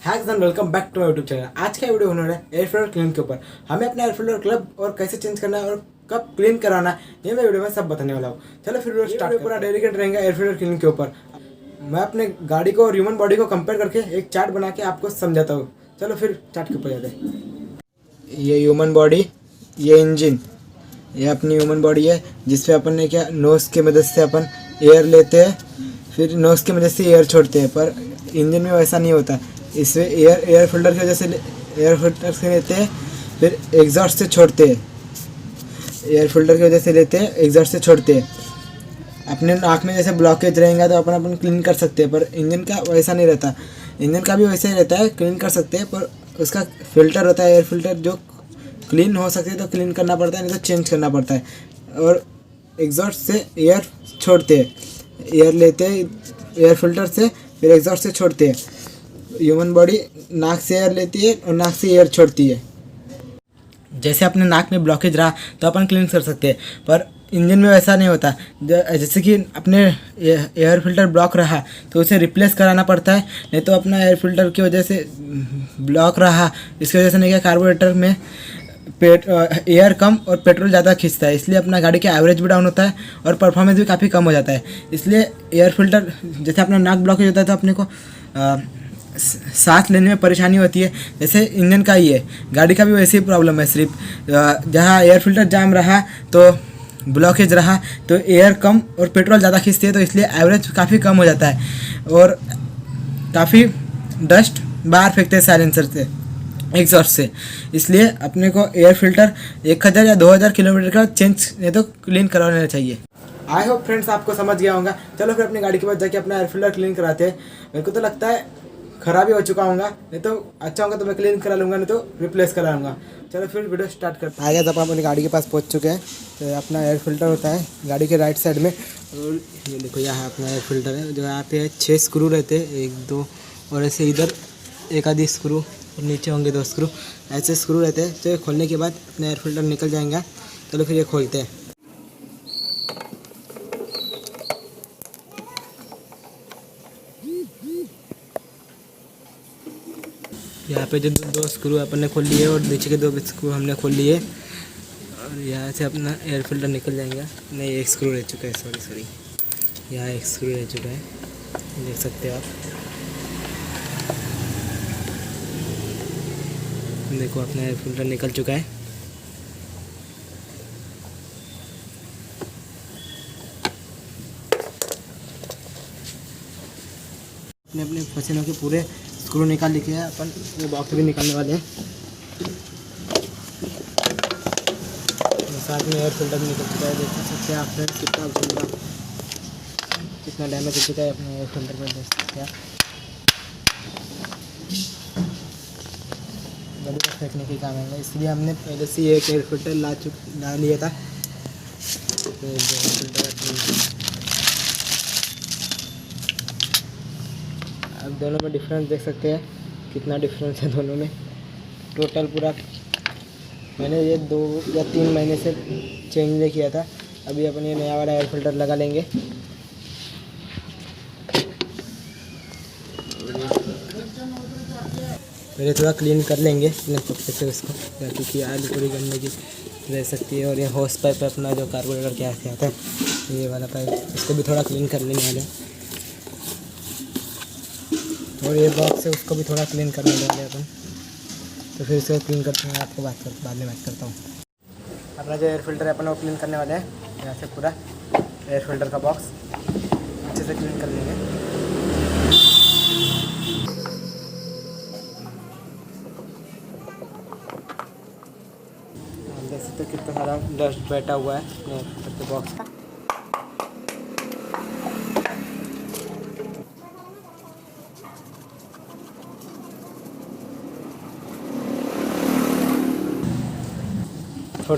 Hacks and welcome back to my YouTube channel. आज का video होने वाला है एयर फिल्टर क्लीन के ऊपर। हमें अपना एयर फिल्टर क्लब और कैसे चेंज करना है और कब क्लीन कराना है, ये मैं वीडियो में सब बताने वाला हूँ। चलो फिर वीडियो स्टार्ट। पूरा डेडिकेट रहेंगे एयर फिल्टर क्लीन के ऊपर। मैं अपने गाड़ी को और ह्यूमन बॉडी को कंपेयर करके एक चार्ट बना के आपको समझाता हूँ। चलो फिर चार्ट के ऊपर जाते हैं। ये ह्यूमन बॉडी, ये इंजन, ये अपनी ह्यूमन बॉडी है जिसपे अपन ने क्या नोज की मदद से अपन एयर लेते हैं, फिर नोज की मदद से एयर छोड़ते हैं। पर इंजन में वैसा नहीं होता। इसमें एयर फिल्टर की वजह से एयर फिल्टर से लेते हैं, फिर एग्जॉस्ट से छोड़ते हैं। एयर फिल्टर की वजह से लेते हैं, एग्जॉस्ट से छोड़ते हैं। अपने नाक में जैसे ब्लॉकेज रहेगा तो अपन क्लीन कर सकते हैं, पर इंजन का वैसा नहीं रहता। इंजन का भी वैसे ही रहता है, क्लीन कर सकते हैं, पर उसका फिल्टर होता है एयर फिल्टर जो क्लीन हो सकते तो क्लीन करना पड़ता है, नहीं तो चेंज करना पड़ता है। और एग्जॉस्ट से एयर छोड़ते हैं, एयर लेते हैं एयर फिल्टर से, फिर एग्जॉस्ट से छोड़ते हैं। ह्यूमन बॉडी नाक से एयर लेती है और नाक से एयर छोड़ती है। जैसे अपने नाक में ब्लॉकेज रहा तो अपन क्लीन कर सकते हैं, पर इंजन में वैसा नहीं होता। जैसे कि अपने एयर फिल्टर ब्लॉक रहा तो उसे रिप्लेस कराना पड़ता है, नहीं तो अपना एयर फिल्टर की वजह से ब्लॉक रहा, इसकी वजह से नहीं क्या कार्बोरेटर में एयर कम और पेट्रोल ज़्यादा खींचता है, इसलिए अपना गाड़ी का एवरेज भी डाउन होता है और परफॉर्मेंस भी काफ़ी कम हो जाता है। इसलिए एयर फिल्टर, जैसे अपना नाक ब्लॉकेज होता है तो अपने को सांस लेने में परेशानी होती है। जैसे इंजन का ही है, गाड़ी का भी वैसे ही प्रॉब्लम है। सिर्फ जहाँ एयर फिल्टर जाम रहा तो ब्लॉकेज रहा तो एयर कम और पेट्रोल ज़्यादा खींचती है, तो इसलिए एवरेज काफ़ी कम हो जाता है और काफ़ी डस्ट बाहर फेंकते हैं साइलेंसर से, एग्जॉस्ट से। इसलिए अपने को एयर फिल्टर 1000 या 2000 किलोमीटर का चेंज नहीं तो क्लीन करवाना चाहिए। आई होप फ्रेंड्स आपको समझ गया होगा। चलो फिर अपनी गाड़ी के पास जाके अपना एयर फिल्टर क्लीन कराते हैं। मेरे को तो लगता है ख़राब ही हो चुका होगा, नहीं तो अच्छा होगा तो मैं क्लीन करा लूँगा, नहीं तो रिप्लेस करा लूँगा। चलो फिर वीडियो स्टार्ट करते हैं। आगे जब आप अपनी गाड़ी के पास पहुँच चुके हैं तो अपना एयर फिल्टर होता है गाड़ी के राइट साइड में, और ये देखो यहाँ अपना एयर फिल्टर है। जो यहाँ पे 6 स्क्रू रहते हैं, 1 2 और ऐसे इधर एक आधी स्क्रू और नीचे होंगे 2 स्क्रू, ऐसे स्क्रू रहते हैं। तो ये खोलने के बाद अपना एयर फिल्टर निकल जाएगा। चलो फिर ये खोलते हैं। यहाँ पे जो 2 स्क्रू अपन ने खोल लिए और नीचे के 2 स्क्रू हमने खोल लिए, और यहाँ से अपना एयर फिल्टर निकल जाएगा। नहीं, एक स्क्रू रह चुका है, सॉरी यहाँ एक स्क्रू रह चुका है, देख सकते हो आप। देखो अपना एयर फिल्टर निकल चुका है। अपने अपने फसीनों के पूरे स्क्रू निकाल लिखे हैं अपन, वो बॉक्स भी निकालने वाले हैं। साथ में एयर फिल्टर भी निकल चुका है। देख सकते हैं आप फ्रेंड्स कितना डैमेज हो चुका है अपने एयर फिल्टर पर, देख सकते हैं। गाड़ी को फेंकने के काम आएगा, इसलिए हमने पहले से एक एयर फिल्टर ला लिया था। अब दोनों में डिफरेंस देख सकते हैं, कितना डिफरेंस है दोनों में। टोटल पूरा मैंने ये 2 या 3 महीने से चेंज नहीं किया था। अभी अपन ये नया वाला एयर फिल्टर लगा लेंगे। पहले थोड़ा क्लीन कर लेंगे अपने कपड़े से उसको, क्योंकि आलू थोड़ी गंदगी रह सकती है। और ये होस पाइप अपना जो कार्बोरेटर के से आता है, ये वाला पाइप, उसको भी थोड़ा क्लीन कर लेने वाले। और ये बॉक्स है, उसको भी थोड़ा क्लीन करने वाले अपन। तो फिर इसे क्लीन करते हैं, आपको बाद में बात करता हूँ। अपना जो एयर फिल्टर है अपन वो क्लीन करने वाले हैं। यहाँ से पूरा एयर फिल्टर का बॉक्स अच्छे से क्लीन कर लेंगे। देख सकते हो कितना सारा डस्ट बैठा हुआ है अपने एयर फिल्टर के बॉक्स का।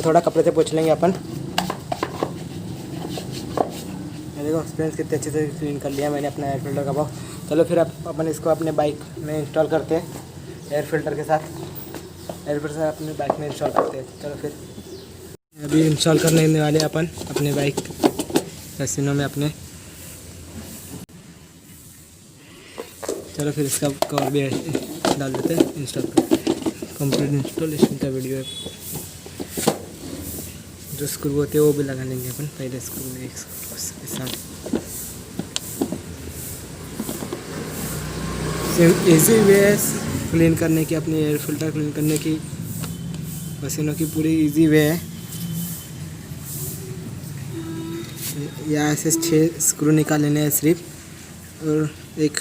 थोड़ा कपड़े से पोंछ लेंगे अपन। देखो फ्रेंड्स कितने अच्छे से क्लीन कर लिया मैंने अपना एयर फिल्टर का बॉक्स। चलो फिर अपन इसको अपने बाइक में इंस्टॉल करते हैं। एयर फिल्टर के साथ एयर फिल्टर अपने बाइक में इंस्टॉल करते हैं। चलो फिर अभी इंस्टॉल करने वाले अपन अपने बाइक फैसिनो में अपने। चलो फिर इसका कवर भी डाल देते हैं इंस्टॉल कर। कंप्लीट इंस्टॉलेशन का वीडियो है, जो स्क्रू होते हैं वो भी लगा लेंगे अपन। पहले स्क्रू में एक इसके साथ इजी वे क्लीन करने की, अपनी एयर फिल्टर क्लीन करने की, फैसिनो की पूरी इजी वे है। यहाँ से 6 स्क्रू निकाल लेने हैं सिर्फ, और एक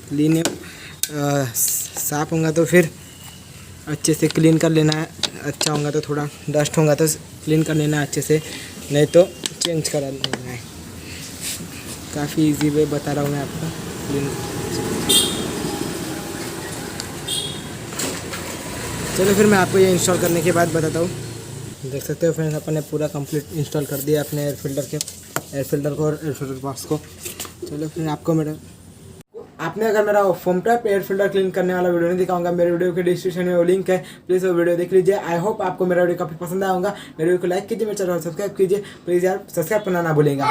क्लीन साफ होगा तो फिर अच्छे से क्लीन कर लेना है। अच्छा होगा तो थोड़ा डस्ट होगा तो क्लीन कर लेना है अच्छे से, नहीं तो चेंज करा लेना है। काफ़ी इजी वे बता रहा हूँ मैं आपको क्लीन। चलो फिर मैं आपको ये इंस्टॉल करने के बाद बताता हूँ। देख सकते हो फ्रेंड्स, अपन ने पूरा कंप्लीट इंस्टॉल कर दिया अपने एयर फिल्टर को और एयर फिल्टर बॉक्स को। चलो फिर आपने अगर मेरा foam tap air filter clean करने वाला वीडियो नहीं दिखाऊंगा, मेरे वीडियो के डिस्क्रिप्शन में वो लिंक है, प्लीज़ वो वीडियो देख लीजिए। आई होप आपको मेरा वीडियो काफ़ी पसंद आया होगा। मेरे वीडियो को लाइक कीजिए, मेरे चैनल को सब्सक्राइब कीजिए प्लीज़ यार, सब्सक्राइब करना ना भूलेगा।